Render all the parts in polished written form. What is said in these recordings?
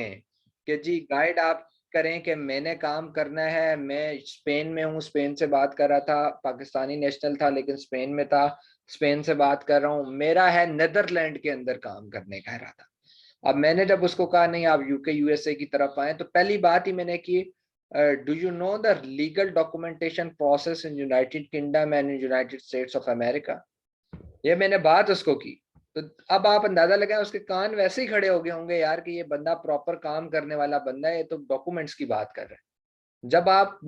कि जी गाइड आप करें कि मैंने काम करना है, मैं स्पेन में हूँ, स्पेन से बात कर रहा था, पाकिस्तानी नेशनल था लेकिन स्पेन में था, स्पेन से बात कर रहा हूँ, मेरा है नेदरलैंड के अंदर काम करने का इरादा। अब मैंने जब उसको कहा नहीं आप यूके यूएसए की तरफ आए, तो पहली बात ही मैंने की, do you know the legal documentation process in United kingdom and in United states of America. ये मैंने बात उसको की। तो अब आप अंदाजा लगाएं उसके कान वैसे ही खड़े हो गए होंगे यार कि ये बंदा प्रॉपर काम करने वाला बंदा है, ये तो डॉक्यूमेंट्स की बात कर रहा है। जब आप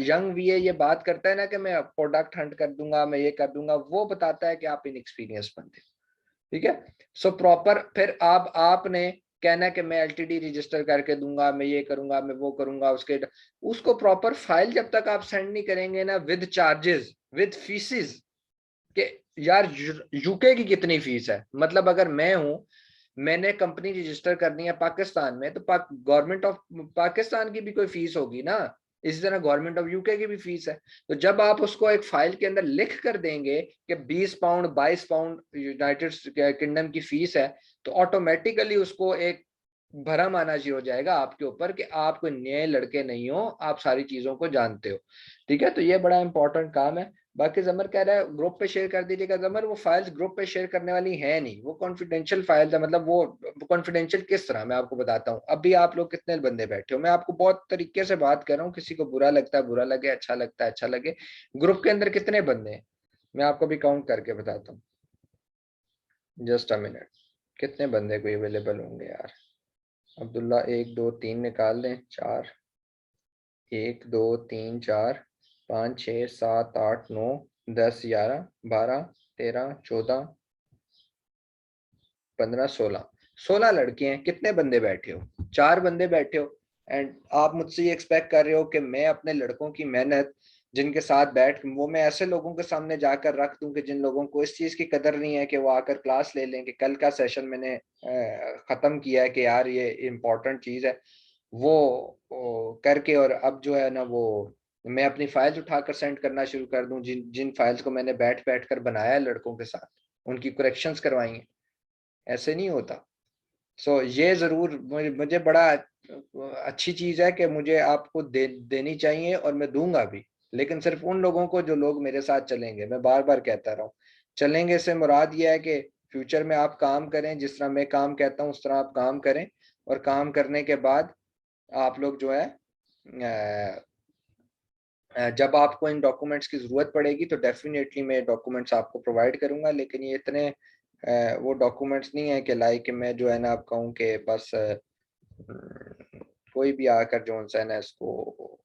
यंग वीए ये बात करता है ना कि मैं प्रोडक्ट हंट कर दूंगा, मैं ये कर दूंगा, वो बताता है कि आप इनएक्सपीरियंस बंदे हो। ठीक है। सो प्रॉपर फिर आपने कहना है कि मैं एलटीडी रजिस्टर करके दूंगा, मैं ये करूंगा, मैं वो करूंगा, उसको प्रॉपर फाइल जब तक आप सेंड नहीं करेंगे ना विद चार्जेस विद फीसिस, कि यार यूके की कितनी फीस है, मतलब अगर मैं हूं, मैंने कंपनी रजिस्टर करनी है पाकिस्तान में, तो गवर्नमेंट ऑफ पाकिस्तान की भी कोई फीस होगी ना, इसी तरह गवर्नमेंट ऑफ यूके की भी फीस है। तो जब आप उसको एक फाइल के अंदर लिख कर देंगे कि 20 पाउंड 22 पाउंड यूनाइटेड किंगडम की फीस है, तो ऑटोमेटिकली उसको एक भरम आना चाहिए हो जाएगा आपके ऊपर कि आप कोई नए लड़के नहीं हो, आप सारी चीजों को जानते हो। ठीक है, तो ये बड़ा इंपॉर्टेंट काम है। बाकी जमर कह रहा है ग्रुप पे शेयर कर दीजिएगा। जमर वो फाइल्स ग्रुप पे शेयर करने वाली है नहीं, वो कॉन्फिडेंशियल फाइल्स है। मतलब वो कॉन्फिडेंशियल किस तरह, मैं आपको बताता हूँ। अभी आप लोग कितने बंदे बैठे हो, मैं आपको बहुत तरीके से बात कर रहा हूँ, किसी को बुरा लगता है बुरा लगे, अच्छा लगता है अच्छा लगे। ग्रुप के अंदर कितने बंदे हैं मैं आपको भी काउंट करके बताता हूँ। जस्ट अ मिनट, कितने बंदे कोई अवेलेबल होंगे यार। अब्दुल्ला 1 2 3 निकाल दें, 4, 1 2 3 4 5 6 7 8 9 10 11 12 13 14 15 16 लड़के हैं। कितने बंदे बैठे हो, 4 बंदे बैठे हो। एंड आप मुझसे ये एक्सपेक्ट कर रहे हो कि मैं अपने लड़कों की मेहनत जिनके साथ बैठ वो मैं ऐसे लोगों के सामने जाकर रख दूं कि जिन लोगों को इस चीज की कदर नहीं है कि वो आकर क्लास ले लें कि कल का सेशन मैंने खत्म किया है, कि यार ये इम्पोर्टेंट चीज है, वो करके और अब जो है ना वो मैं अपनी फाइल्स उठाकर सेंड करना शुरू कर दूं, जिन जिन फाइल्स को मैंने बैठ बैठ कर बनाया है लड़कों के साथ, उनकी करेक्शंस करवाई हैं। ऐसे नहीं होता। ये जरूर मुझे बड़ा अच्छी चीज है कि मुझे आपको देनी चाहिए और मैं दूंगा भी, लेकिन सिर्फ उन लोगों को जो लोग मेरे साथ चलेंगे। मैं बार बार कहता रहा हूँ, चलेंगे से मुराद ये है कि फ्यूचर में आप काम करें, जिस तरह मैं काम कहता हूँ उस तरह आप काम करें, और काम करने के बाद आप लोग जो है जब आपको इन डॉक्यूमेंट्स की ज़रूरत पड़ेगी तो डेफिनेटली मैं डॉक्यूमेंट्स आपको प्रोवाइड करूंगा। लेकिन ये इतने वो डॉक्यूमेंट्स नहीं है कि लाइक मैं जो है ना आप कहूँ कि बस कोई भी आकर जो है ना इसको,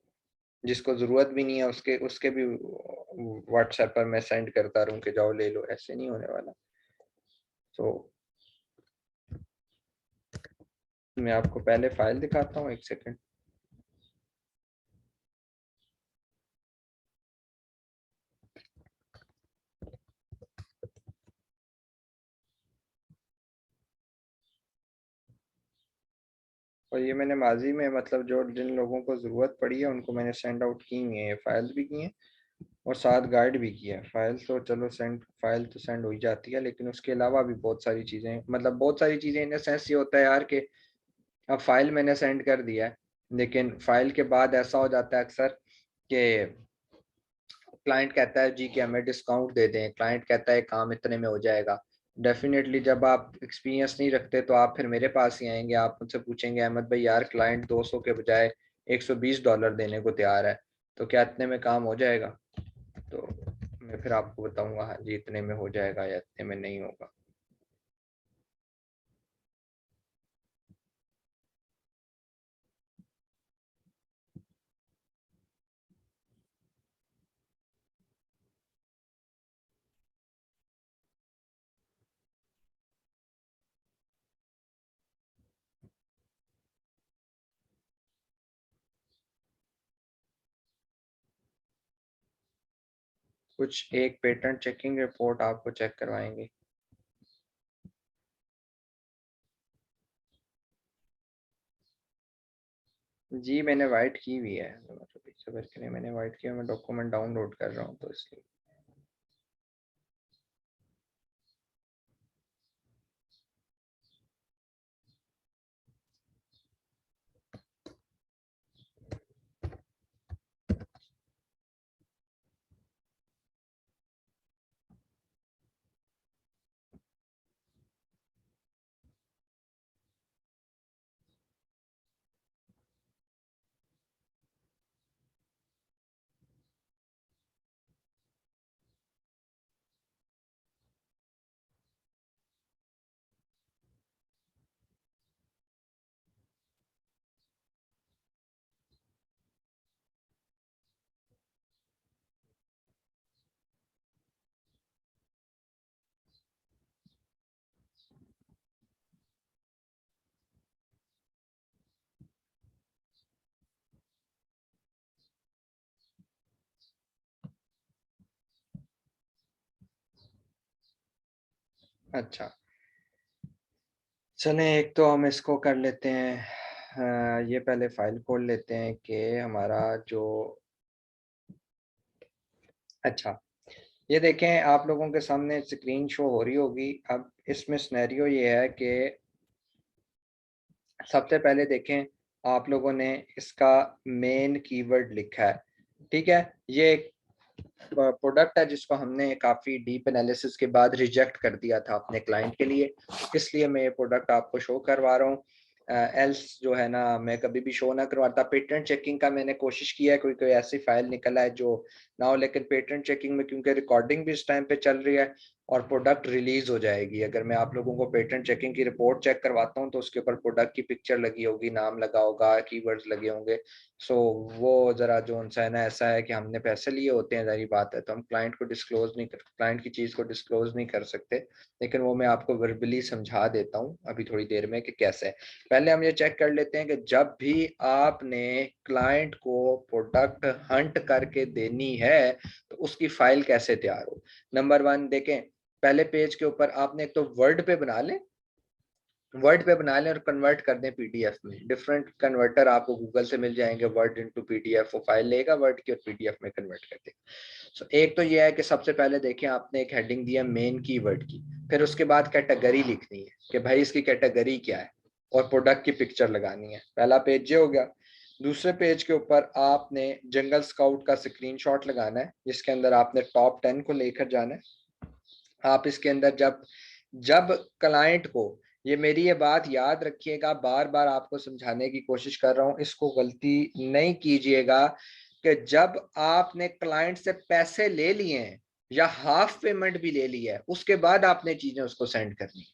जिसको ज़रूरत भी नहीं है उसके उसके भी व्हाट्सएप पर मैं सेंड करता रहूँ कि जाओ ले लो, ऐसे नहीं होने वाला। तो मैं आपको पहले फाइल दिखाता हूँ, 1 सेकंड। और ये मैंने माजी में मतलब जो जिन लोगों को ज़रूरत पड़ी है उनको मैंने सेंड आउट की हुई है, फाइल्स भी की हैं और साथ गाइड भी किया है। फाइल तो सेंड हो ही जाती है, लेकिन उसके अलावा भी बहुत सारी चीज़ें, मतलब बहुत सारी चीज़ें इन सेंस ये होता है यार कि अब फाइल मैंने सेंड कर दिया है, लेकिन फाइल के बाद ऐसा हो जाता है अक्सर कि क्लाइंट कहता है जी कि हमें डिस्काउंट दे दें, क्लाइंट कहता है काम इतने में हो जाएगा। डेफिनेटली जब आप एक्सपीरियंस नहीं रखते तो आप फिर मेरे पास ही आएंगे, आप मुझसे पूछेंगे अहमद भाई यार क्लाइंट 200 के बजाय $120 देने को तैयार है, तो क्या इतने में काम हो जाएगा? तो मैं फिर आपको बताऊंगा हाँ जी इतने में हो जाएगा या इतने में नहीं होगा। कुछ एक पेटेंट चेकिंग रिपोर्ट आपको चेक करवाएंगे। जी मैंने वाइट की हुई है, मतलब पीछे करके नहीं, मैंने वाइट किया, मैं डॉक्यूमेंट डाउनलोड कर रहा हूँ तो इसलिए। अच्छा चलें, एक तो हम इसको कर लेते हैं, ये पहले फाइल खोल लेते हैं कि हमारा जो, अच्छा ये देखें आप लोगों के सामने स्क्रीन शो हो रही होगी। अब इसमें सिनेरियो ये है कि सबसे पहले देखें आप लोगों ने इसका मेन कीवर्ड लिखा है, ठीक है। ये एक प्रोडक्ट है जिसको हमने काफ़ी डीप एनालिसिस के बाद रिजेक्ट कर दिया था अपने क्लाइंट के लिए, इसलिए मैं ये प्रोडक्ट आपको शो करवा रहा हूँ। एल्स जो है ना मैं कभी भी शो ना करवाता। पेटेंट चेकिंग का मैंने कोशिश किया है, कोई कोई ऐसी फाइल निकला है जो ना हो, लेकिन पेटेंट चेकिंग में क्योंकि रिकॉर्डिंग भी इस टाइम पे चल रही है और प्रोडक्ट रिलीज हो जाएगी, अगर मैं आप लोगों को पेटेंट चेकिंग की रिपोर्ट चेक करवाता हूँ तो उसके ऊपर प्रोडक्ट की पिक्चर लगी होगी, नाम लगा होगा, कीवर्ड्स लगे होंगे। सो वो ज़रा जो उनसा है ना ऐसा है कि हमने पैसे लिए होते हैं, ज़ाहिर बात है, तो हम क्लाइंट को डिस्क्लोज नहीं कर, क्लाइंट की चीज़ को डिस्क्लोज नहीं कर सकते। लेकिन वो मैं आपको वर्बली समझा देता हूँ अभी थोड़ी देर में कि कैसे है। पहले हम ये चेक कर लेते हैं कि जब भी आपने क्लाइंट को प्रोडक्ट हंट करके देनी है तो उसकी फाइल कैसे तैयार हो। नंबर वन देखें, पहले पेज के ऊपर आपने एक तो वर्ड पे बना लें, वर्ड पे बना लें और कन्वर्ट कर दें पीडीएफ में। डिफरेंट कन्वर्टर आपको गूगल से मिल जाएंगे, वर्ड इनटू पीडीएफ, वो फाइल लेगा वर्ड की और पीडीएफ में कन्वर्ट कर देगा। सो एक तो ये है कि सबसे पहले देखें आपने एक हेडिंग दिया मेन कीवर्ड की, फिर उसके बाद कैटेगरी लिखनी है कि भाई इसकी कैटेगरी क्या है और प्रोडक्ट की पिक्चर लगानी है। पहला पेज ये हो गया। दूसरे पेज के ऊपर आपने जंगल स्काउट का स्क्रीनशॉट लगाना है जिसके अंदर आपने टॉप 10 को लेकर जाना है। आप इसके अंदर जब जब क्लाइंट को, ये मेरी ये बात याद रखिएगा, बार बार आपको समझाने की कोशिश कर रहा हूं, इसको गलती नहीं कीजिएगा कि जब आपने क्लाइंट से पैसे ले लिए हैं या हाफ पेमेंट भी ले ली है उसके बाद आपने चीजें उसको सेंड करनी,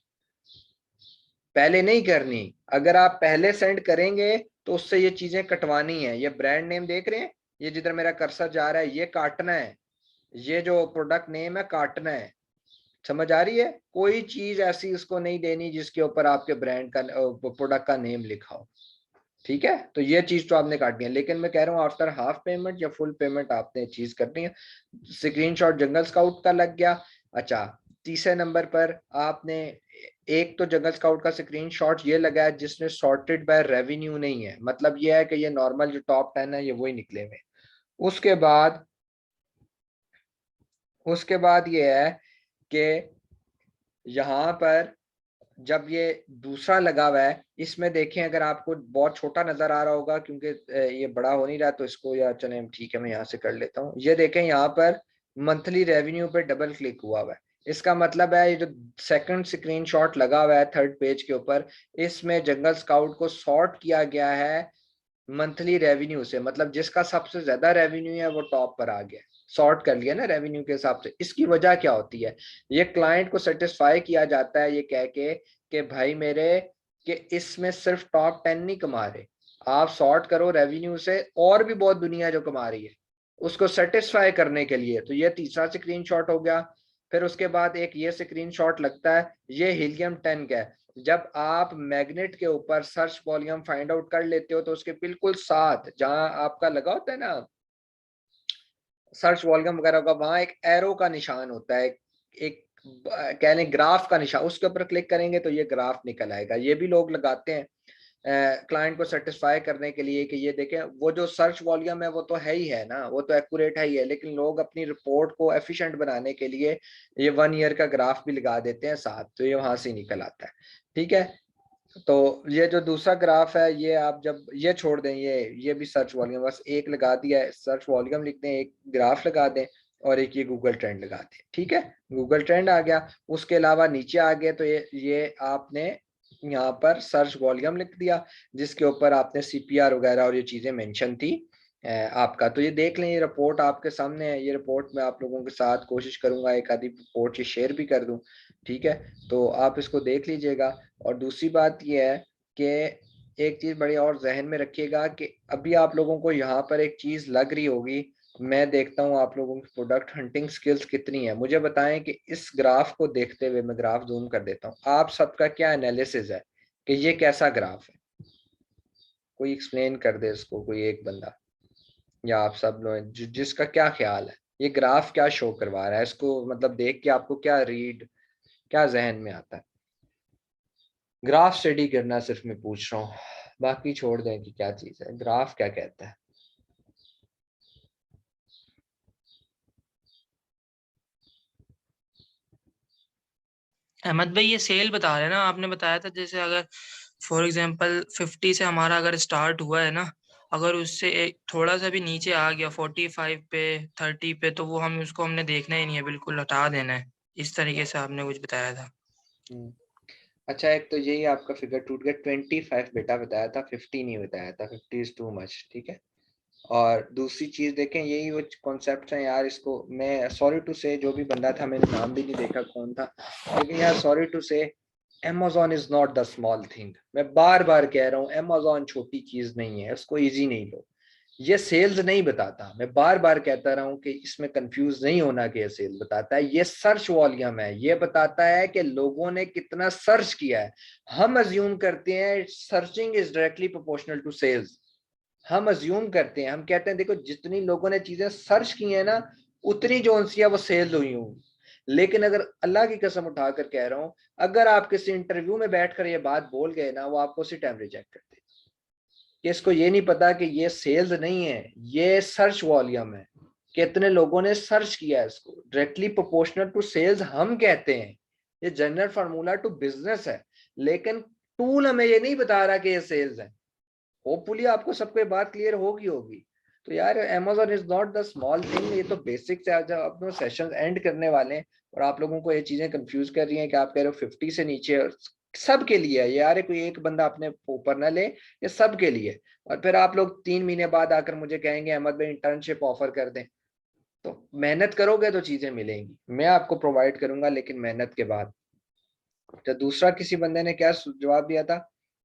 पहले नहीं करनी। अगर आप पहले सेंड करेंगे तो उससे ये चीजें कटवानी है। ये ब्रांड नेम देख रहे हैं, ये जिधर मेरा कर्सर जा रहा है ये काटना है, ये जो प्रोडक्ट नेम है काटना है। समझ आ रही है, कोई चीज ऐसी उसको नहीं देनी जिसके ऊपर आपके ब्रांड का प्रोडक्ट का नेम लिखा हो, ठीक है। तो ये चीज तो आपने काटनी है, लेकिन मैं कह रहा हूँ आफ्टर हाफ पेमेंट या फुल पेमेंट आपने चीज करनी है। स्क्रीनशॉट जंगल स्काउट का लग गया। अच्छा, तीसरे नंबर पर आपने एक तो जंगल स्काउट का स्क्रीनशॉट ये लगा है जिसमें सॉर्टेड बाय रेवेन्यू नहीं है, मतलब ये है कि ये नॉर्मल जो टॉप 10 है ये वही निकले हुए। उसके बाद उसके बाद ये है कि यहाँ पर जब ये दूसरा लगा हुआ है इसमें देखें, अगर आपको बहुत छोटा नजर आ रहा होगा क्योंकि ये बड़ा हो नहीं रहा तो इसको, या चले ठीक है मैं यहाँ से कर लेता हूँ। ये देखें यहाँ पर मंथली रेवेन्यू पे डबल क्लिक हुआ है, इसका मतलब है ये जो सेकंड स्क्रीनशॉट लगा हुआ है थर्ड पेज के ऊपर, इसमें जंगल स्काउट को सॉर्ट किया गया है मंथली रेवेन्यू से, मतलब जिसका सबसे ज्यादा रेवेन्यू है वो टॉप पर आ गया, सॉर्ट कर लिया ना रेवेन्यू के हिसाब से। इसकी वजह क्या होती है, ये क्लाइंट को सेटिस्फाई किया जाता है ये कह के कि भाई मेरे, कि इसमें सिर्फ टॉप 10 नहीं कमा रहे, आप सॉर्ट करो रेवेन्यू से और भी बहुत दुनिया जो कमा रही है, उसको सेटिस्फाई करने के लिए। तो ये तीसरा स्क्रीनशॉट हो गया। फिर उसके बाद एक ये स्क्रीनशॉट लगता है, ये हीलियम 10 का है। जब आप मैग्नेट के ऊपर सर्च वॉल्यूम फाइंड आउट कर लेते हो तो उसके बिल्कुल साथ जहां आपका लगा होता है ना सर्च वॉल्यूम वगैरह का, वहां एक एरो का निशान होता है, एक कह लें ग्राफ का निशान, उसके ऊपर क्लिक करेंगे तो ये ग्राफ निकल आएगा। ये भी लोग लगाते हैं क्लाइंट को सेटिस्फाई करने के लिए कि ये देखें वो जो सर्च वॉल्यूम है वो तो है ही है ना, वो तो एक्यूरेट है ही है, लेकिन लोग अपनी रिपोर्ट को एफिशिएंट बनाने के लिए ये 1 ईयर का ग्राफ भी लगा देते हैं साथ, तो ये वहां से निकल आता है, ठीक है। तो ये जो दूसरा ग्राफ है ये आप जब ये छोड़ दें, ये भी सर्च वॉल्यूम, बस एक लगा दिया है, सर्च वॉल्यूम लिख दें, एक ग्राफ लगा दें और एक ये गूगल ट्रेंड लगा दें, ठीक है। गूगल ट्रेंड आ गया। उसके अलावा नीचे आ गए तो ये आपने यहाँ पर सर्च वॉल्यूम लिख दिया जिसके ऊपर आपने सीपीआर वगैरह और ये चीजें मेंशन थी आपका। तो ये देख लें, ये रिपोर्ट आपके सामने है, ये रिपोर्ट मैं आप लोगों के साथ कोशिश करूंगा एक आधी रिपोर्ट ये शेयर भी कर दूं, ठीक है। तो आप इसको देख लीजिएगा। और दूसरी बात यह है कि एक चीज बड़ी और जहन में रखिएगा कि अभी आप लोगों को यहाँ पर एक चीज लग रही होगी, मैं देखता हूँ आप लोगों की प्रोडक्ट हंटिंग स्किल्स कितनी है। मुझे बताएं कि इस ग्राफ को देखते हुए, मैं ग्राफ जूम कर देता हूँ, आप सबका क्या एनालिसिस है कि ये कैसा ग्राफ है, कोई एक्सप्लेन कर दे इसको, कोई एक बंदा, या आप सब लोग जिसका क्या ख्याल है ये ग्राफ क्या शो करवा रहा है, इसको मतलब देख के आपको क्या रीड, क्या जहन में आता है? ग्राफ स्टडी करना सिर्फ मैं पूछ रहा हूँ, बाकी छोड़ दें कि क्या चीज है, ग्राफ क्या कहता है? अहमद भाई ये सेल बता रहे हैं ना, आपने बताया था जैसे अगर फॉर एग्जांपल 50 से हमारा अगर स्टार्ट हुआ है ना, अगर उससे एक थोड़ा सा भी नीचे आ गया 45 पे 30 पे, तो वो हम उसको हमने देखना ही नहीं है, बिल्कुल हटा देना है। इस तरीके से आपने कुछ बताया था। हम्म, अच्छा, एक तो यही आपका फिगर टूट गया, 25 बेटा बताया था, 50 नहीं बताया था, 50 इज टू मच, ठीक है। और दूसरी चीज देखें, यही वो कॉन्सेप्ट है यार, इसको मैं सॉरी टू से, जो भी बंदा था मैंने नाम भी नहीं देखा कौन था, लेकिन यार सॉरी टू से, Amazon is not the small thing. मैं बार बार कह रहा हूँ, Amazon छोटी चीज नहीं है, उसको इजी नहीं लो। ये सेल्स नहीं बताता, मैं बार बार कहता रहा हूं कि इसमें कंफ्यूज नहीं होना कि ये सेल्स बताता है, ये सर्च वॉल्यूम है, ये बताता है कि लोगों ने कितना सर्च किया है। हम अज्यूम करते हैं searching is directly proportional to sales. हम अज्यूम करते हैं, हम कहते हैं देखो जितनी लोगों ने चीजें सर्च की हैं ना, उतनी जो सी है वो सेल हुई हूँ। लेकिन अगर अल्लाह की कसम उठाकर कह रहा हूं, अगर आप किसी इंटरव्यू में बैठकर ये बात बोल गए ना, वो आपको उसी टाइम रिजेक्ट कर देगा। कि इसको ये नहीं पता कि ये सेल्स नहीं है, ये सर्च वॉल्यूम है, कितने लोगों ने सर्च किया है इसको, डायरेक्टली प्रोपोर्शनल टू सेल्स हम कहते हैं। ये जनरल फार्मूला टू बिजनेस है, लेकिन टूल हमें ये नहीं बता रहा कि ये सेल्स है। होपफुली आपको सबको बात क्लियर होगी होगी। तो यार Amazon is not the small thing, ये तो बेसिक से आज अपने सेशन एंड करने वाले हैं, और आप लोगों को ये चीजें कंफ्यूज कर रही हैं कि आप कह रहे हो 50 से नीचे, सब के लिए है यार, कोई एक बंदा अपने ऊपर ना ले, ये सब के लिए। और फिर आप लोग 3 महीने बाद आकर मुझे कहेंगे अहमद भाई इंटर्नशिप ऑफर कर दें, तो मेहनत करोगे तो चीजें मिलेंगी, मैं आपको प्रोवाइड करूंगा, लेकिन मेहनत के बाद। तो दूसरा किसी बंदे ने क्या जवाब दिया था,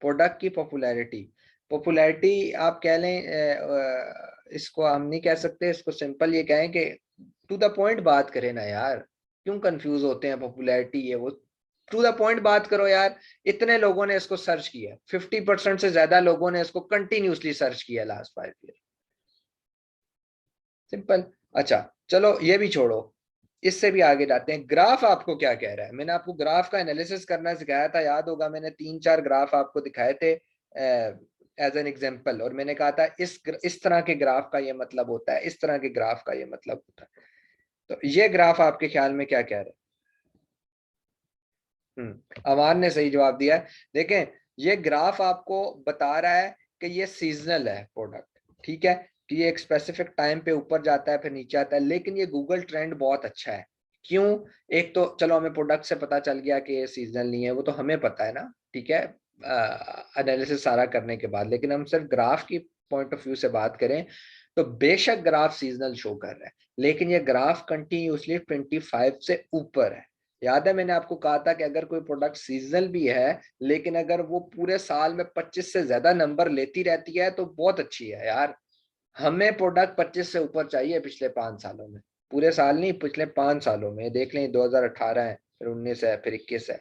प्रोडक्ट की पॉपुलैरिटी। पॉपुलैरिटी आप कह लें, इसको हम नहीं कह सकते, इसको सिंपल ये कहें कि टू द पॉइंट बात करें ना यार, क्यों कंफ्यूज होते हैं, पॉपुलैरिटी है वो, टू द पॉइंट बात करो यार। इतने लोगों ने इसको सर्च किया, 50% से ज्यादा लोगों ने इसको कंटिन्यूसली सर्च किया लास्ट 5 ईयर, सिंपल। अच्छा, चलो ये भी छोड़ो, इससे भी आगे जाते हैं, ग्राफ आपको क्या कह रहा है? मैंने आपको ग्राफ का एनालिसिस करना सिखाया था, याद होगा, मैंने 3-4 ग्राफ आपको दिखाए थे एज एन एग्जांपल, और मैंने कहा था इस तरह के ग्राफ का ये मतलब होता है, इस तरह के ग्राफ का ये मतलब होता है। तो ये ग्राफ आपके ख्याल में क्या कह रहा है? अमान ने सही जवाब दिया है। देखें, ये ग्राफ आपको बता रहा है कि ये सीजनल है प्रोडक्ट, ठीक है, कि ये एक स्पेसिफिक टाइम पे ऊपर जाता है फिर नीचे आता है, लेकिन ये गूगल ट्रेंड बहुत अच्छा है। क्यों? एक तो चलो हमें प्रोडक्ट से पता चल गया कि ये सीजनल नहीं है, वो तो हमें पता है ना, ठीक है, एनालिसिस सारा करने के बाद, लेकिन हम सिर्फ ग्राफ की पॉइंट ऑफ व्यू से बात करें, तो बेशक ग्राफ सीजनल शो कर रहा है, लेकिन ये ग्राफ कंटिन्यूसली 25 से ऊपर है। याद है मैंने आपको कहा था कि अगर कोई प्रोडक्ट सीजनल भी है, लेकिन अगर वो पूरे साल में 25 से ज्यादा नंबर लेती रहती है तो बहुत अच्छी है यार। हमें प्रोडक्ट 25 से ऊपर चाहिए पिछले 5 सालों में, पूरे साल नहीं, पिछले 5 सालों में। देख लें 2018 है, फिर 19 है, फिर 21 है,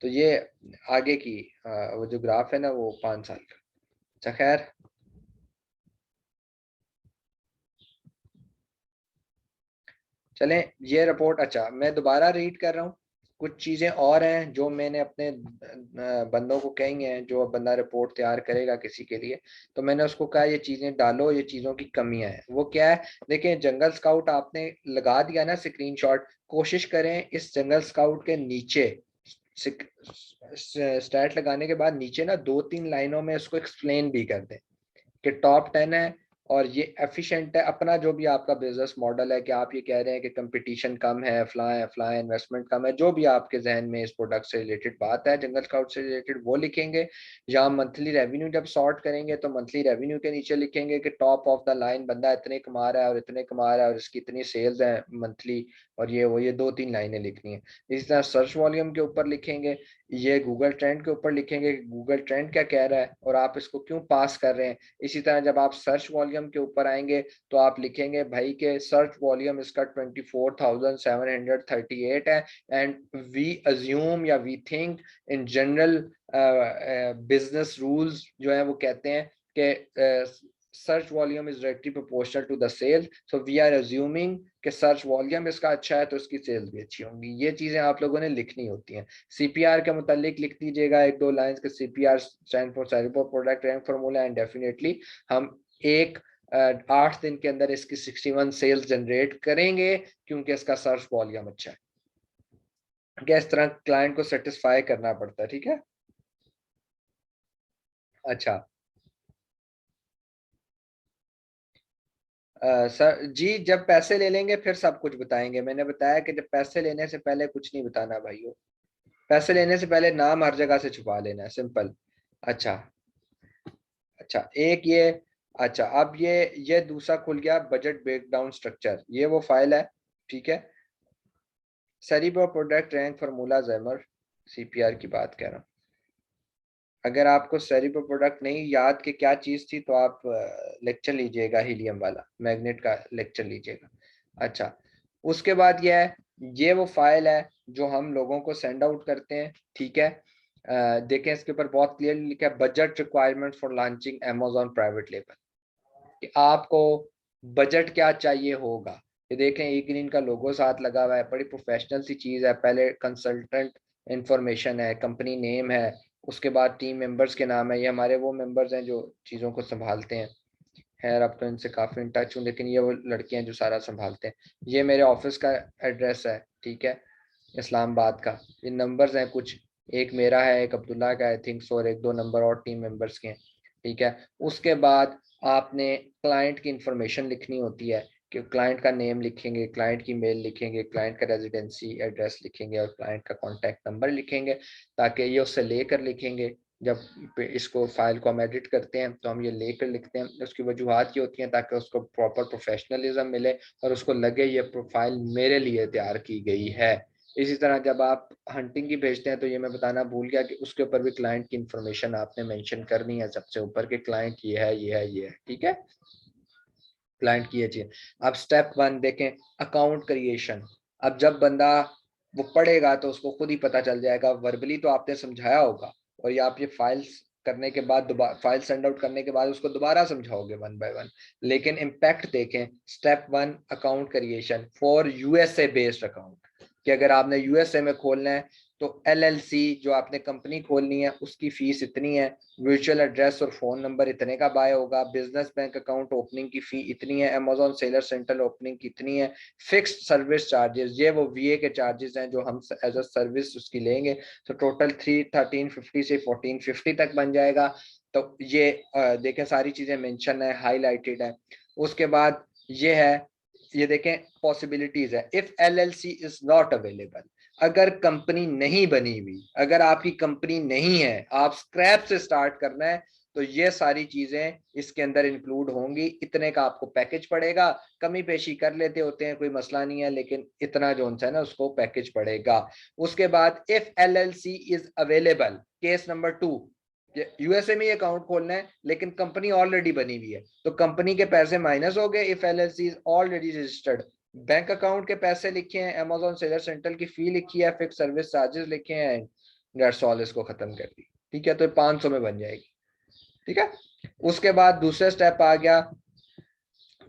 तो ये आगे की वो जो ग्राफ है ना, वो 5 साल का। अच्छा खैर, चलें, ये रिपोर्ट, अच्छा मैं दोबारा रीड कर रहा हूँ, कुछ चीज़ें और हैं जो मैंने अपने बंदों को कही हैं, जो बंदा रिपोर्ट तैयार करेगा किसी के लिए, तो मैंने उसको कहा ये चीज़ें डालो, ये चीज़ों की कमियां हैं। वो क्या है? देखें, जंगल स्काउट आपने लगा दिया ना स्क्रीनशॉट, कोशिश करें इस जंगल स्काउट के नीचे स्टैट लगाने के बाद नीचे ना 2-3 लाइनों में उसको एक्सप्लेन भी कर दें कि टॉप 10 है, और ये एफिशिएंट है, अपना जो भी आपका बिजनेस मॉडल है, कि आप ये कह रहे हैं कि कंपटीशन कम है, फ्ला है, इन्वेस्टमेंट कम है, जो भी आपके जहन में इस प्रोडक्ट से रिलेटेड बात है, जंगल स्काउट से रिलेटेड, वो लिखेंगे। या मंथली रेवेन्यू जब सॉर्ट करेंगे तो मंथली रेवेन्यू के नीचे लिखेंगे कि टॉप ऑफ द लाइन बंदा इतने कमा रहा है और इतने कमा रहा है और इसकी इतनी सेल्स है मंथली, और ये वो, ये 2-3 लाइनें लिखनी है। इसी तरह सर्च वॉल्यूम के ऊपर लिखेंगे, ये गूगल ट्रेंड के ऊपर लिखेंगे कि गूगल ट्रेंड क्या कह रहा है और आप इसको क्यों पास कर रहे हैं। इसी तरह जब आप सर्च वॉल्यूम के ऊपर आएंगे तो आप लिखेंगे भाई के सर्च वॉल्यूम इसका 24,738 है, एंड वी अज्यूम या we think in general business rules जो है वो कहते हैं कि search volume is directly proportional to the sales, so we are assuming कि search volume इसका अच्छा है तो इसकी sales भी अच्छी होंगी। ये चीजें आप लोगों ने लिखनी होती हैं। CPR के मुतालिक लिख दीजिएगा एक दो लाइंस के, CPR stand for Cerebral Product Rank Formula, and definitely हम 8 दिन के अंदर इसकी 61 सेल्स जनरेट करेंगे क्योंकि इसका सर्च वॉल्यूम अच्छा है। क्या इस तरह क्लाइंट को सेटिस्फाई करना पड़ता है, ठीक है। अच्छा सर जी, जब पैसे ले लेंगे फिर सब कुछ बताएंगे। मैंने बताया कि जब पैसे लेने से पहले कुछ नहीं बताना भाइयों, पैसे लेने से पहले नाम हर जगह से छुपा लेना है, सिंपल। अच्छा अच्छा, एक ये, अच्छा अब ये दूसरा खुल गया बजट ब्रेकडाउन स्ट्रक्चर, ये वो फाइल है, ठीक है। Cerebro product rank formula jammer, CPR की बात कर रहा हूँ। अगर आपको सेरिब्रो प्रोडक्ट नहीं याद कि क्या चीज थी तो आप लेक्चर लीजिएगा, हीलियम वाला मैग्नेट का लेक्चर लीजिएगा। अच्छा, उसके बाद ये है, ये वो फाइल है जो हम लोगों को सेंड आउट करते हैं, ठीक है। देखें इसके ऊपर बहुत क्लियरली लिखा है budget requirement for launching Amazon private label, कि आपको बजट क्या चाहिए होगा। ये देखें ई ग्रीन का लोगो साथ लगा हुआ है, बड़ी प्रोफेशनल सी चीज है। पहले कंसल्टेंट इंफॉर्मेशन है, कंपनी नेम है, उसके बाद टीम मेंबर्स के नाम है। ये हमारे वो मेंबर्स हैं जो चीज़ों को संभालते हैं। खैर अब तो इनसे काफ़ी इन टच हूँ, लेकिन ये वो लड़के हैं जो सारा संभालते हैं। ये मेरे ऑफिस का एड्रेस है, ठीक है, इस्लामाबाद का। ये नंबर्स हैं कुछ, एक मेरा है, एक अब्दुल्ला का आई थिंक, और एक दो नंबर और टीम मेंबर्स के हैं, ठीक है। उसके बाद आपने क्लाइंट की इंफॉर्मेशन लिखनी होती है, कि क्लाइंट का नेम लिखेंगे, क्लाइंट की मेल लिखेंगे, क्लाइंट का रेजिडेंसी एड्रेस लिखेंगे और क्लाइंट का कॉन्टैक्ट नंबर लिखेंगे, ताकि ये उससे लेकर लिखेंगे। जब इसको फाइल को हम एडिट करते हैं तो हम ये लेकर लिखते हैं। उसकी वजूहत ये होती हैं ताकि उसको प्रॉपर प्रोफेशनलिज्म मिले और उसको लगे ये प्रोफाइल मेरे लिए तैयार की गई है। इसी तरह जब आप हंटिंग की भेजते हैं तो ये मैं बताना भूल गया कि उसके ऊपर भी क्लाइंट की इंफॉर्मेशन आपने मेंशन करनी है सबसे ऊपर, कि क्लाइंट ये है, ये है, ये है, ठीक है, क्लाइंट की ये चीज। अब स्टेप 1 देखें, अकाउंट क्रिएशन। अब जब बंदा वो पढ़ेगा तो उसको खुद ही पता चल जाएगा, वर्बली तो आपने समझाया होगा, और ये आप ये फाइल्स करने के बाद दोबारा फाइल सेंड आउट करने के बाद उसको दोबारा समझाओगे वन बाय वन, लेकिन इम्पैक्ट देखें। Step 1 account creation for USA based account, कि अगर आपने USA में खोलना है तो LLC जो आपने कंपनी खोलनी है उसकी फीस इतनी है, वर्चुअल एड्रेस और फोन नंबर इतने का बाय होगा, बिजनेस बैंक अकाउंट ओपनिंग की फी इतनी है, अमेज़न सेलर सेंटर ओपनिंग की इतनी है, फिक्स्ड सर्विस चार्जेस, ये वो VA के चार्जेस हैं जो हम एज अ सर्विस उसकी लेंगे। तो टोटल 1350 से 1450 तक बन जाएगा। तो ये देखें सारी चीजें मेंशन है, हाईलाइटेड है। उसके बाद ये है, ये देखें पॉसिबिलिटीज है, if LLC is not available, अगर कंपनी नहीं बनी हुई, अगर आपकी कंपनी नहीं है, आप स्क्रैप से स्टार्ट करना है, तो ये सारी चीजें इसके अंदर इंक्लूड होंगी। इतने का आपको पैकेज पड़ेगा, कमी पेशी कर लेते होते हैं, कोई मसला नहीं है, लेकिन इतना जो है ना उसको पैकेज पड़ेगा। उसके बाद if LLC is available, case number 2, USA में अकाउंट खोलना है लेकिन कंपनी ऑलरेडी बनी हुई है, तो कंपनी के पैसे माइनस हो गए। If LLC is already registered, bank account के पैसे लिखे हैं, अमेज़न सेलर सेंटर की फी लिखी है, फिक्स सर्विस चार्जेस लिखे हैं, दैट्स ऑल, इसको खत्म कर दी, ठीक है। तो 500 में बन जाएगी, ठीक है। उसके बाद दूसरा स्टेप आ गया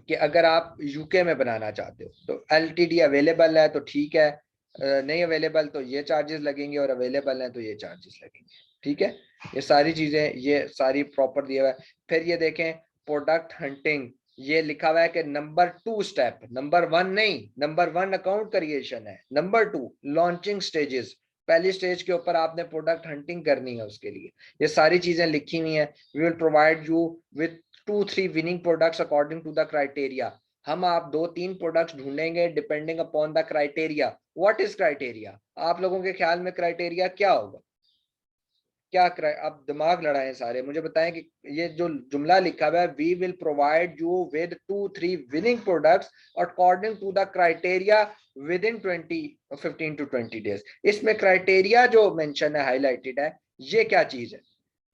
कि अगर आप UK में बनाना चाहते हो तो LTD अवेलेबल है तो ठीक है, नहीं अवेलेबल तो ये चार्जेस लगेंगे, और अवेलेबल है तो ये चार्जेस लगेंगे, ठीक है। ये सारी चीजें ये सारी प्रॉपर दिया हुआ है। फिर ये देखें प्रोडक्ट हंटिंग, ये लिखा हुआ है कि नंबर 2 स्टेप, नंबर 1 नहीं, नंबर 1 अकाउंट क्रिएशन है, नंबर 2 लॉन्चिंग स्टेजेस। पहली स्टेज के ऊपर आपने प्रोडक्ट हंटिंग करनी है, उसके लिए ये सारी चीजें लिखी हुई हैं। We will provide you with 2-3 winning products according to the criteria. हम आप 2-3 प्रोडक्ट्स ढूंढेंगे depending upon the criteria. What is criteria? आप लोगों के ख्याल में क्राइटेरिया क्या होगा? क्या आप दिमाग लड़ाएं सारे, मुझे बताएं कि ये जो जुमला लिखा हुआ है, we will provide you with 2-3 winning products according to the criteria within 15 to 20 days, इसमें क्राइटेरिया जो मेंशन है, हाईलाइटेड है, ये क्या चीज है?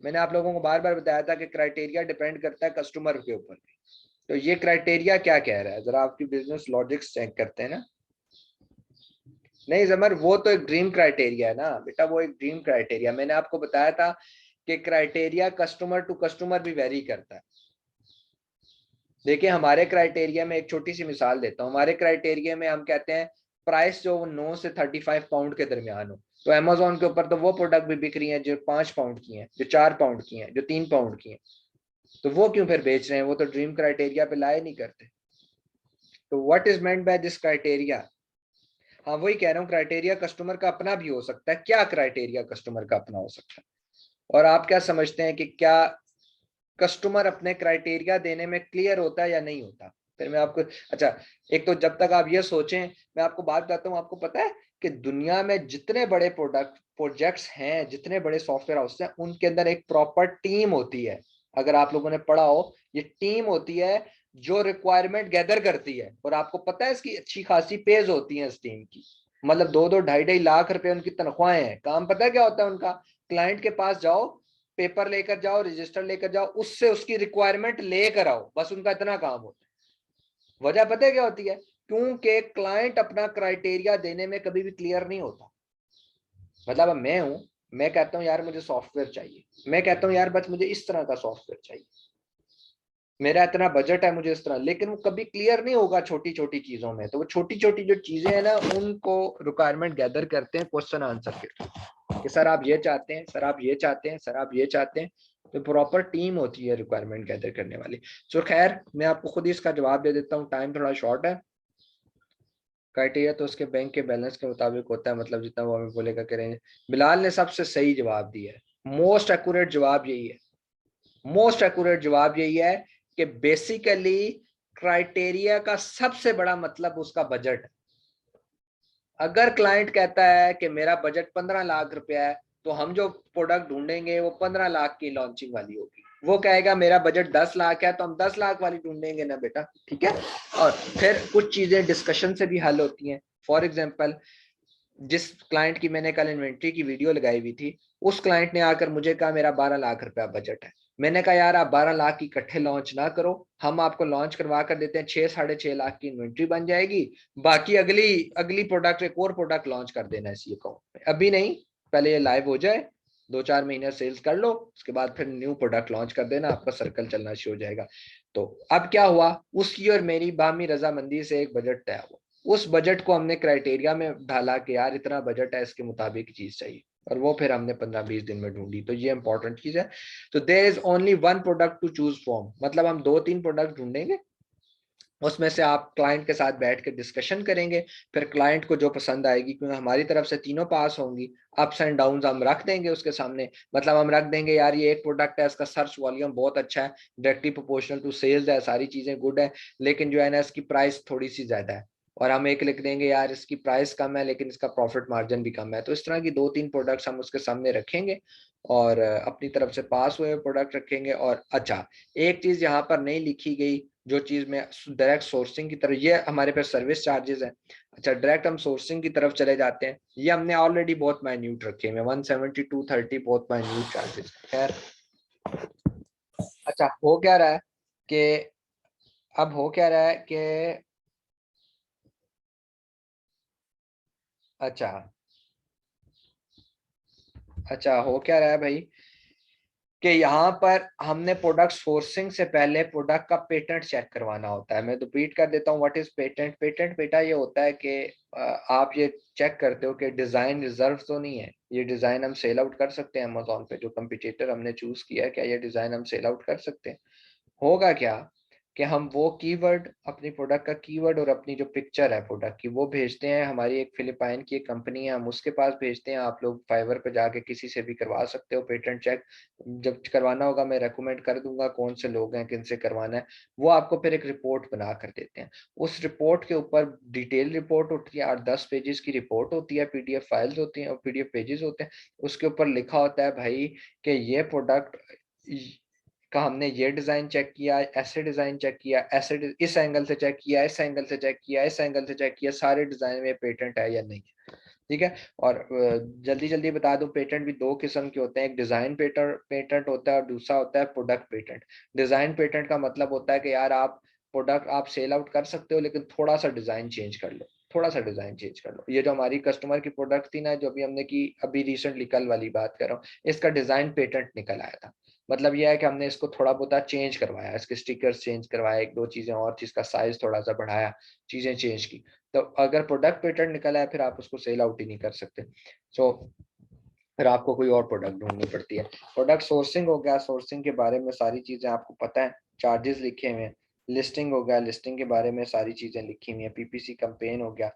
मैंने आप लोगों को बार बार बताया था कि क्राइटेरिया डिपेंड करता है कस्टमर के ऊपर। तो ये क्राइटेरिया क्या कह रहा है, जरा आपकी बिजनेस लॉजिक्स चेक करते हैं ना। नहीं जमर, वो तो एक ड्रीम क्राइटेरिया है ना बेटा, वो एक ड्रीम क्राइटेरिया। मैंने आपको बताया था कि क्राइटेरिया कस्टमर टू कस्टमर भी वेरी करता है। देखिए हमारे क्राइटेरिया में एक छोटी सी मिसाल देता हूँ, हमारे क्राइटेरिया में हम कहते हैं प्राइस जो 9 से 35 पाउंड के दरमियान हो। तो अमेजोन के ऊपर तो वो प्रोडक्ट भी बिक रही हैं जो 5 पाउंड की हैं, जो 4 पाउंड की हैं, जो 3 पाउंड की हैं। तो वो क्यों फिर बेच रहे हैं, वो तो ड्रीम क्राइटेरिया पे लाए नहीं करते। तो what is meant by this criteria? हाँ वही कह रहा हूँ, क्राइटेरिया कस्टमर का अपना भी हो सकता है। क्या क्राइटेरिया कस्टमर का अपना हो सकता है? और आप क्या समझते हैं कि क्या कस्टमर अपने क्राइटेरिया देने में क्लियर होता है या नहीं होता? फिर मैं आपको, अच्छा, एक तो जब तक आप ये सोचें, मैं आपको बात बताता हूँ। आपको पता है कि दुनिया में जितने बड़े प्रोजेक्ट्स हैं, जितने बड़े सॉफ्टवेयर हाउस हैं, उनके अंदर एक प्रॉपर टीम होती है। अगर आप लोगों ने पढ़ा हो, ये टीम होती है जो रिक्वायरमेंट गैदर करती है। और आपको पता है इसकी अच्छी खासी पेज होती है इस टीम की। मतलब 2-2 ढाई-ढाई लाख रुपए उनकी तनख्वाहें हैं। काम पता है क्या होता है उनका? क्लाइंट के पास जाओ, पेपर लेकर जाओ, रजिस्टर लेकर जाओ, उससे उसकी रिक्वायरमेंट लेकर आओ, बस उनका इतना काम होता है। वजह पता है क्या होती है? क्योंकि क्लाइंट अपना क्राइटेरिया देने में कभी भी क्लियर नहीं होता। मतलब अब मैं हूं, मैं कहता हूं यार मुझे सॉफ्टवेयर चाहिए, मैं कहता हूं यार बस मुझे इस तरह का सॉफ्टवेयर चाहिए, मेरा इतना बजट है, मुझे इस तरह, लेकिन वो कभी क्लियर नहीं होगा छोटी छोटी चीजों में। तो वो छोटी छोटी जो चीजें हैं ना, उनको रिक्वायरमेंट गैदर करते हैं क्वेश्चन आंसर के थ्रू कि सर आप ये चाहते हैं, सर आप ये चाहते हैं, सर आप ये चाहते हैं। तो प्रॉपर टीम होती है रिक्वायरमेंट गैदर करने वाली। सो खैर मैं आपको खुद ही इसका जवाब दे देता हूँ, टाइम थोड़ा शॉर्ट है। क्राइटेरिया तो उसके बैंक के बैलेंस के मुताबिक होता है, मतलब जितना वो हमें बोलेगा करेंगे। बिलाल ने सबसे सही जवाब दिया है, मोस्ट एक्यूरेट जवाब यही है। मोस्ट एक्यूरेट जवाब यही है कि बेसिकली क्राइटेरिया का सबसे बड़ा मतलब उसका बजट। अगर क्लाइंट कहता है कि मेरा बजट 15 लाख रुपया है, तो हम जो प्रोडक्ट ढूंढेंगे वो 15 लाख की लॉन्चिंग वाली होगी। वो कहेगा मेरा बजट 10 लाख है, तो हम 10 लाख वाली ढूंढेंगे ना बेटा, ठीक है। और फिर कुछ चीजें डिस्कशन से भी हल होती हैं। फॉर एग्जाम्पल, जिस क्लाइंट की मैंने कल इन्वेंट्री की वीडियो लगाई हुई थी, उस क्लाइंट ने आकर मुझे कहा मेरा 12 लाख रुपया बजट है। मैंने कहा यार आप 12 लाख की इकट्ठे लॉन्च ना करो, हम आपको लॉन्च करवा कर देते हैं, 6-6.5 लाख की इन्वेंट्री बन जाएगी। बाकी अगली अगली प्रोडक्ट, एक और प्रोडक्ट लॉन्च कर देना इसी अकाउंट में, अभी नहीं, पहले ये लाइव हो जाए, 2-4 महीने सेल्स कर लो, उसके बाद फिर न्यू प्रोडक्ट लॉन्च कर देना, आपका सर्कल चलना शुरू हो जाएगा। तो अब क्या हुआ, उसकी और मेरी बामी रजामंदी से एक बजट तय हुआ। उस बजट को हमने क्राइटेरिया में ढाला कि यार इतना बजट है, इसके मुताबिक चीज चाहिए, और वो फिर हमने 15-20 दिन में ढूंढी। तो ये इंपॉर्टेंट चीज है। तो there is only one product to choose from, मतलब हम 2-3 प्रोडक्ट ढूंढेंगे, उसमें से आप क्लाइंट के साथ बैठ के डिस्कशन करेंगे। फिर क्लाइंट को जो पसंद आएगी, क्योंकि हमारी तरफ से तीनों पास होंगी, अप्स एंड डाउन्स हम रख देंगे उसके सामने। मतलब हम रख देंगे यार ये एक प्रोडक्ट है, इसका सर्च वॉल्यूम बहुत अच्छा है, डायरेक्टली प्रोपोर्शनल टू सेल्स है, सारी चीजें गुड है, लेकिन जो है ना इसकी प्राइस थोड़ी सी ज्यादा है। और हम एक लिख देंगे यार इसकी प्राइस कम है लेकिन इसका प्रॉफिट मार्जिन भी कम है। तो इस तरह की 2-3 प्रोडक्ट्स हम उसके सामने रखेंगे, और अपनी तरफ से पास हुए प्रोडक्ट रखेंगे। और अच्छा, एक चीज यहाँ पर नहीं लिखी गई, जो चीज में डायरेक्ट सोर्सिंग की तरफ, ये हमारे पास सर्विस चार्जेस हैं। अच्छा, डायरेक्ट हम सोर्सिंग की तरफ चले जाते हैं, ये हमने ऑलरेडी बहुत माइन्यूट रखे हैं, 170-230 बहुत माइन्यूट चार्जेस। खैर, अच्छा हो क्या रहा है कि, अब हो क्या रहा है कि, अच्छा अच्छा हो क्या रहा है भाई, कि यहाँ पर हमने प्रोडक्ट सोर्सिंग से पहले प्रोडक्ट का पेटेंट चेक करवाना होता है। मैं रिपीट कर देता हूँ, व्हाट इज पेटेंट? पेटेंट बेटा ये होता है कि आप ये चेक करते हो कि डिजाइन रिजर्व तो नहीं है, ये डिजाइन हम सेल आउट कर सकते हैं अमेजोन पे, जो कंपटीटर हमने चूज किया है, क्या ये डिजाइन हम सेल आउट कर सकते हैं? होगा क्या कि हम वो कीवर्ड, अपनी प्रोडक्ट का कीवर्ड और अपनी जो पिक्चर है प्रोडक्ट की, वो भेजते हैं, हमारी एक फिलिपाइन की एक कंपनी है, हम उसके पास भेजते हैं। आप लोग फाइवर पे जाके किसी से भी करवा सकते हो पेटेंट चेक। जब करवाना होगा मैं रेकमेंड कर दूंगा कौन से लोग हैं, किन से करवाना है। वो आपको फिर एक रिपोर्ट बना कर देते हैं। उस रिपोर्ट के ऊपर डिटेल रिपोर्ट होती है, 8-10 पेजेस की रिपोर्ट होती है, पीडीएफ फाइल्स होती हैं और पीडीएफ पेजेस होते हैं। उसके ऊपर लिखा होता है भाई कि ये प्रोडक्ट का हमने ये डिजाइन चेक किया, ऐसे डिजाइन चेक किया, ऐसे इस एंगल से चेक किया, इस एंगल से चेक किया, इस एंगल से चेक किया, सारे डिजाइन में पेटेंट है या नहीं है। ठीक है। और जल्दी जल्दी बता दूं, पेटेंट भी दो किस्म के होते हैं, एक डिजाइन पेटेंट पेटेंट होता है और दूसरा होता है प्रोडक्ट पेटेंट। डिजाइन पेटेंट का मतलब होता है कि यार आप प्रोडक्ट आप सेल आउट कर सकते हो, लेकिन थोड़ा सा डिजाइन चेंज कर लो, थोड़ा सा डिजाइन चेंज कर लो। ये जो हमारी कस्टमर की प्रोडक्ट थी ना, जो अभी हमने की, अभी रिसेंटली कल वाली बात कर रहा हूँ, इसका डिजाइन पेटेंट निकल आया था। मतलब यह है कि हमने इसको थोड़ा बहुत चेंज करवाया, इसके स्टिकर्स चेंज करवाए, एक दो चीजें और चीज का साइज थोड़ा सा बढ़ाया, चीजें चेंज की। तो अगर प्रोडक्ट पेटेंट निकला है फिर आप उसको सेल आउट ही नहीं कर सकते। सो फिर आपको कोई और प्रोडक्ट ढूंढनी पड़ती है। प्रोडक्ट सोर्सिंग हो गया, सोर्सिंग के बारे में सारी चीजें आपको पता है, चार्जेस लिखे हुए हैं। लिस्टिंग हो गया, लिस्टिंग के बारे में सारी चीजें लिखी हुई हैं। पीपीसी कैंपेन हो गया,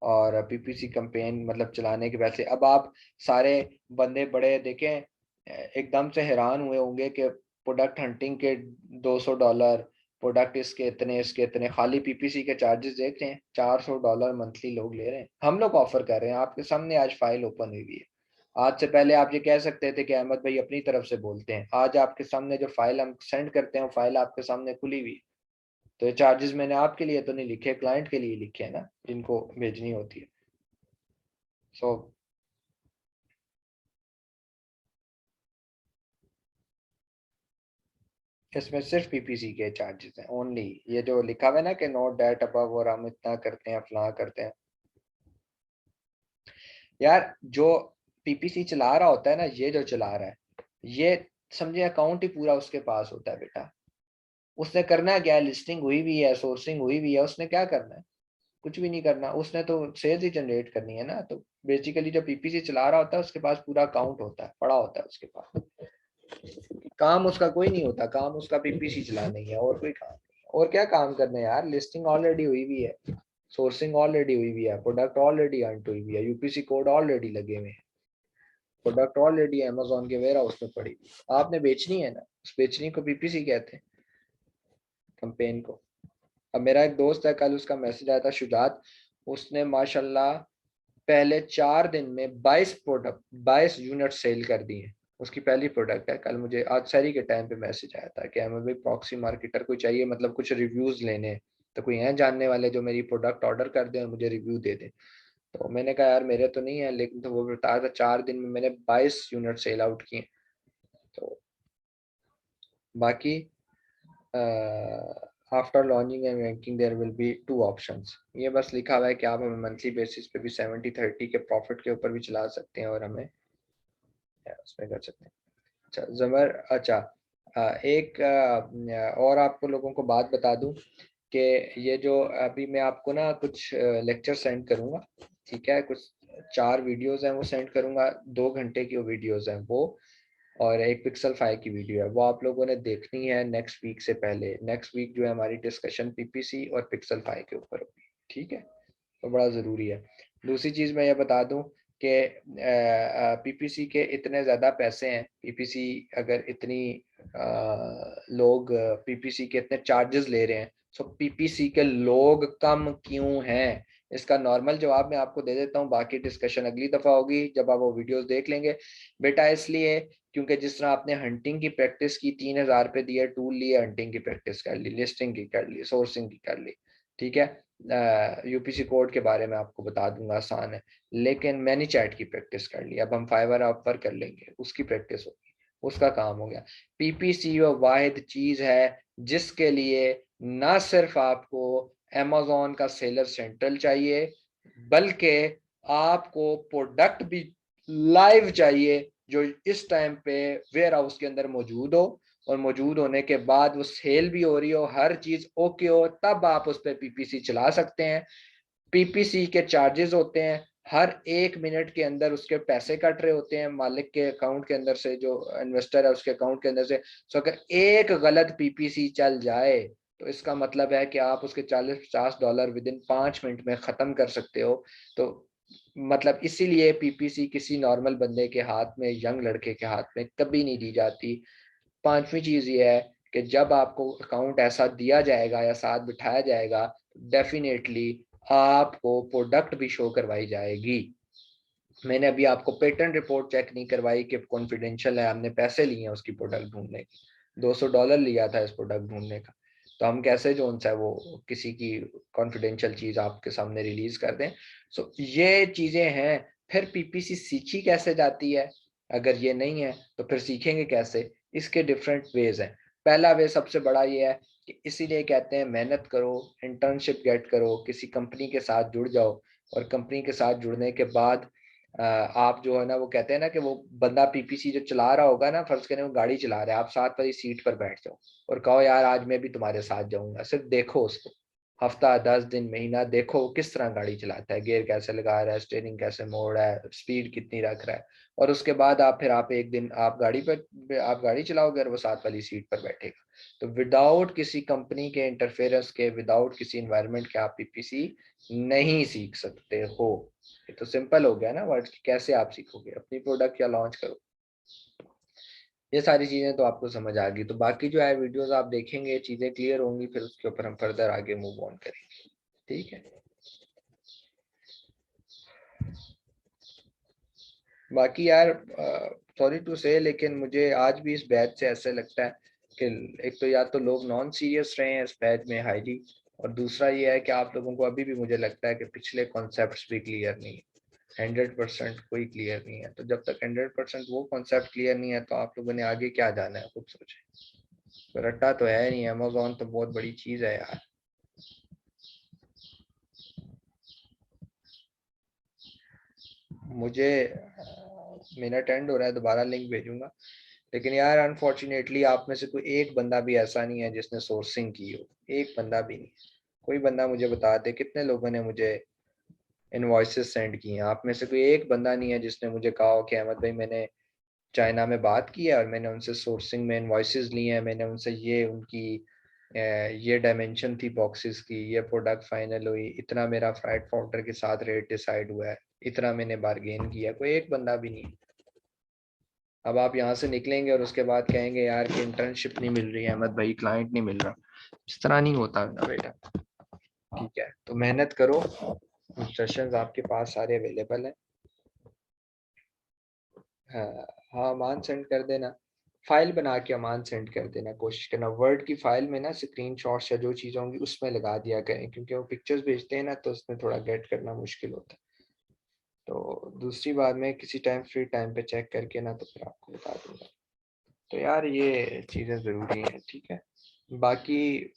और पीपीसी कैंपेन मतलब चलाने के वैसे अब आप सारे बंदे बड़े देखें एकदम से हैरान हुए होंगे कि प्रोडक्ट हंटिंग के $200, प्रोडक्ट इसके इतने खाली पीपीसी के चार्जेस देख रहे हैं, $400 मंथली लोग ले रहे हैं। हम लोग ऑफर कर रहे हैं, आपके सामने आज फाइल ओपन हुई है। आज से पहले आप ये कह सकते थे कि अहमद भाई अपनी तरफ से बोलते हैं, आज आपके सामने जो फाइल हम सेंड करते हैं वो फाइल आपके सामने खुली हुई है। तो ये चार्जेस मैंने आपके लिए तो नहीं लिखे, क्लाइंट के लिए लिखे हैं ना, जिनको भेजनी होती है। सो इसमें सिर्फ पीपीसी के चार्जेस हैं ओनली। ये जो लिखा हुआ है ना कि नोट डेट अबव और हम इतना करते हैं फला करते हैं, यार जो पीपीसी चला रहा होता है ना, ये जो चला रहा है, ये समझे अकाउंट ही पूरा उसके पास होता है बेटा। उसने करना क्या है, लिस्टिंग हुई भी है, सोर्सिंग हुई भी है, उसने क्या करना है, कुछ भी नहीं करना, उसने तो सेल्स ही जनरेट करनी है ना। तो बेसिकली जो पीपीसी चला रहा होता है उसके पास पूरा अकाउंट होता है, पड़ा होता है उसके पास। काम उसका कोई नहीं होता, काम उसका पीपीसी चलाना ही है, और कोई काम नहीं है। और क्या काम करना है यार, लिस्टिंग ऑलरेडी हुई भी है, सोर्सिंग ऑलरेडी हुई भी है, प्रोडक्ट ऑलरेडी अर्न हुई भी है, यूपीसी कोड ऑलरेडी लगे हुए हैं, प्रोडक्ट ऑलरेडी अमेजोन के वेयर हाउस में पड़ी हुई है। आपने बेचनी है ना, उस बेचनी को पीपीसी कहते हैं, कैंपेन को। अब मेरा एक दोस्त है, कल उसका मैसेज आया था शुजात, उसने माशाल्लाह पहले 4 दिन में 22 यूनिट सेल कर दिए। उसकी पहली प्रोडक्ट है। कल मुझे आज सैरी के टाइम पे मैसेज आया था कि हमें भाई प्रॉक्सी मार्केटर कोई चाहिए, मतलब कुछ रिव्यूज लेने हैं, तो कोई हैं जानने वाले जो मेरी प्रोडक्ट ऑर्डर कर दें और मुझे रिव्यू दे दें। तो मैंने कहा यार मेरे तो नहीं है, लेकिन तो वो बताया था 4 दिन में मैंने 22 यूनिट सेल आउट किए। तो बाकी after launching and ranking there will be 2 options. ये बस लिखा हुआ है कि आप हमें मंथली बेसिस पे भी 70-30 के प्रॉफिट के ऊपर भी चला सकते हैं और हमें उसमें कर सकते हैं। अच्छा जमर, अच्छा एक और आपको लोगों को बात बता दूं कि ये जो अभी मैं आपको ना कुछ लेक्चर सेंड करूंगा, ठीक है, कुछ 4 वीडियोस हैं वो सेंड करूंगा, 2 घंटे की वो वीडियोस हैं वो, और एक पिक्सल 5 की वीडियो है, वो आप लोगों ने देखनी है नेक्स्ट वीक से पहले। नेक्स्ट वीक जो है हमारी डिस्कशन पीपीसी और पिक्सल 5 के ऊपर होगी, ठीक है, तो बड़ा ज़रूरी है। दूसरी चीज़ मैं ये बता दूं कि पीपीसी के इतने ज़्यादा पैसे हैं, पीपीसी अगर इतनी लोग पीपीसी के इतने चार्जेस ले रहे हैं, तो पीपीसी के लोग कम क्यों हैं, इसका नॉर्मल जवाब मैं आपको दे देता हूँ, बाकी डिस्कशन अगली दफ़ा होगी जब आप वो वीडियोस देख लेंगे। बेटा इसलिए क्योंकि जिस तरह आपने हंटिंग की प्रैक्टिस की, 3,000 रुपये दिए, टूल लिए, हंटिंग की प्रैक्टिस कर ली, लिस्टिंग की कर ली, सोर्सिंग की कर ली, ठीक है, यूपीसी कोड के बारे में आपको बता दूंगा, आसान है। लेकिन मैंने चैट की प्रैक्टिस कर ली, अब हम फाइवर ऐप पर कर लेंगे, उसकी प्रैक्टिस होगी, उसका काम हो गया। पीपीसी वो वाहिद चीज है जिसके लिए ना सिर्फ आपको अमेजोन का सेलर सेंट्रल चाहिए, बल्कि आपको प्रोडक्ट भी लाइव चाहिए जो इस टाइम पे वेयर हाउस के अंदर मौजूद हो, और मौजूद होने के बाद वो सेल भी हो रही हो, हर चीज ओके हो, तब आप उस पर पीपीसी चला सकते हैं। पीपीसी के चार्जेस होते हैं, हर 1 मिनट के अंदर उसके पैसे कट रहे होते हैं मालिक के अकाउंट के अंदर से, जो इन्वेस्टर है उसके अकाउंट के अंदर से। सो अगर एक गलत पीपीसी चल जाए तो इसका मतलब है कि आप उसके $40-50 विद इन 5 मिनट में खत्म कर सकते हो। तो मतलब इसीलिए पीपीसी किसी नॉर्मल बंदे के हाथ में, यंग लड़के के हाथ में कभी नहीं दी जाती। पांचवी चीज ये है कि जब आपको अकाउंट ऐसा दिया जाएगा या साथ बिठाया जाएगा, डेफिनेटली आपको प्रोडक्ट भी शो करवाई जाएगी। मैंने अभी आपको पेटेंट रिपोर्ट चेक नहीं करवाई कि कॉन्फिडेंशियल है, हमने पैसे लिए हैं उसकी प्रोडक्ट ढूंढने के, $200 लिया था इस प्रोडक्ट ढूंढने का, तो हम कैसे जो है वो किसी की कॉन्फिडेंशियल चीज आपके सामने रिलीज कर दें। सो ये चीजें हैं। फिर पीपीसी सीखी कैसे जाती है, अगर ये नहीं है तो फिर सीखेंगे कैसे, इसके डिफरेंट वेज हैं। पहला वे सबसे बड़ा ये है कि इसीलिए कहते हैं मेहनत करो, इंटर्नशिप गेट करो, किसी कंपनी के साथ जुड़ जाओ, और कंपनी के साथ जुड़ने के बाद आप जो है ना, वो कहते हैं ना कि वो बंदा पीपीसी जो चला रहा होगा ना, फर्ज करें वो गाड़ी चला रहा है, आप साथ वाली सीट पर बैठ जाओ और कहो यार आज मैं भी तुम्हारे साथ जाऊंगा, सिर्फ देखो उसको, हफ्ता 10 दिन महीना देखो वो किस तरह गाड़ी चलाता है, गियर कैसे लगा रहा है, स्टीयरिंग कैसे मोड़ रहा है, स्पीड कितनी रख रहा है, और उसके बाद आप एक दिन आप गाड़ी चलाओगे और वो साथ वाली सीट पर बैठेगा। तो विदाउट किसी कंपनी के इंटरफेरेंस के, विदाउट किसी इन्वायरमेंट के आप पीपीसी नहीं सीख सकते हो। ये तो सिंपल हो गया ना वर्ड, कैसे आप सीखोगे, अपनी प्रोडक्ट या लॉन्च करो। ये सारी चीजें तो आपको समझ आ गई, तो बाकी जो है वीडियोस आप देखेंगे, चीजें क्लियर होंगी, फिर उसके ऊपर हम फर्दर आगे मूव ऑन करेंगे। ठीक है, बाकी यार सॉरी टू से, लेकिन मुझे आज भी इस बैच से ऐसे लगता है कि एक तो या तो लोग नॉन सीरियस रहे हैं इस बैच में हाईली, और दूसरा ये है कि आप लोगों को अभी भी मुझे लगता है कि पिछले कॉन्सेप्ट्स भी क्लियर नहीं है, 100% कोई क्लियर नहीं है। तो जब तक 100% वो कॉन्सेप्ट क्लियर नहीं है तो आप लोगों ने आगे क्या जाना है खुद सोचें। तो रट्टा तो है नहीं, अमेजोन तो बहुत बड़ी चीज है यार। मुझे मिनट एंड हो रहा है, दोबारा लिंक भेजूंगा, लेकिन यार अनफॉर्चुनेटली आप में से कोई एक बंदा भी ऐसा नहीं है जिसने सोर्सिंग की हो, एक बंदा भी नहीं। कोई बंदा मुझे बता दे कितने लोगों ने मुझे इनवॉइसेस सेंड किए हैं, आप में से कोई एक बंदा नहीं है जिसने मुझे कहा हो कि अहमद भाई मैंने चाइना में बात की है और मैंने उनसे सोर्सिंग में इनवॉइसेस लिए हैं, मैंने उनसे ये उनकी ये डायमेंशन थी बॉक्सेस की, ये प्रोडक्ट फाइनल हुई, इतना मेरा फ्राइट फॉर्डर के साथ रेट डिसाइड हुआ है, इतना मैंने बार्गेन किया, कोई एक बंदा भी नहीं। अब आप यहाँ से निकलेंगे और उसके बाद कहेंगे यार कि इंटर्नशिप नहीं मिल रही है अहमद भाई, क्लाइंट नहीं मिल रहा, इस तरह नहीं होता ना बेटा। ठीक है, तो मेहनत करो, इंस्ट्रक्शंस आपके पास सारे अवेलेबल हैं। हाँ हाँ, अमान सेंड कर देना, फाइल बना के अमान सेंड कर देना, कोशिश करना वर्ड की फाइल में ना स्क्रीन शॉट्स या जो चीज़ें होंगी उसमें लगा दिया करें, क्योंकि वो पिक्चर्स भेजते हैं ना तो उसमें थोड़ा गेट करना मुश्किल होता है। तो दूसरी बात मैं किसी टाइम फ्री टाइम पे चेक करके ना तो फिर आपको बता दूंगा। तो यार ये चीज़ें ज़रूरी हैं, ठीक है। बाकी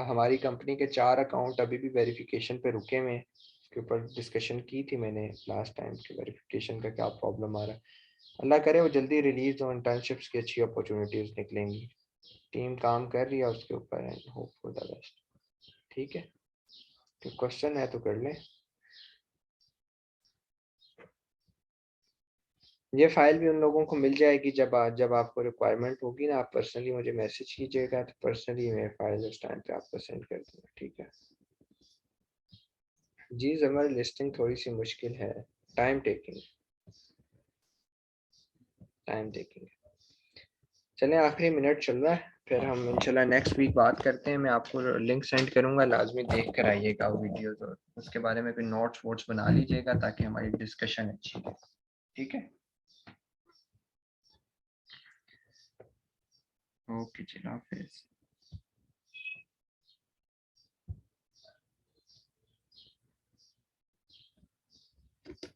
हमारी कंपनी के 4 अकाउंट अभी भी वेरिफिकेशन पे रुके हुए हैं, उसके ऊपर डिस्कशन की थी मैंने लास्ट टाइम कि वेरिफिकेशन का क्या प्रॉब्लम आ रहा है। अल्लाह करे वो जल्दी रिलीज हो, इंटर्नशिप्स की अच्छी अपॉर्चुनिटीज निकलेंगी, टीम काम कर रही है उसके ऊपर, and hope for the best. ठीक है, तो क्वेश्चन है तो कर ले। ये फाइल भी उन लोगों को मिल जाएगी जब आपको रिक्वायरमेंट होगी ना, आप पर्सनली मुझे मैसेज कीजिएगा, तो पर्सनली मैं फाइल उस टाइम पे आपको सेंड कर दूंगा। ठीक है जी, जमर लिस्टिंग थोड़ी सी मुश्किल है, टाइम टेकिंग, टाइम टेकिंग। चलें आखिरी मिनट चल रहा है, फिर हम इंशाल्लाह नेक्स्ट वीक बात करते हैं। मैं आपको लिंक सेंड करूंगा, लाजमी देख कर आइएगा वीडियोस, और उसके बारे में कोई नोट्स वोट्स बना लीजिएगा ताकि हमारी डिस्कशन अच्छी हो। ठीक है, ओके, चलो हाफिज़।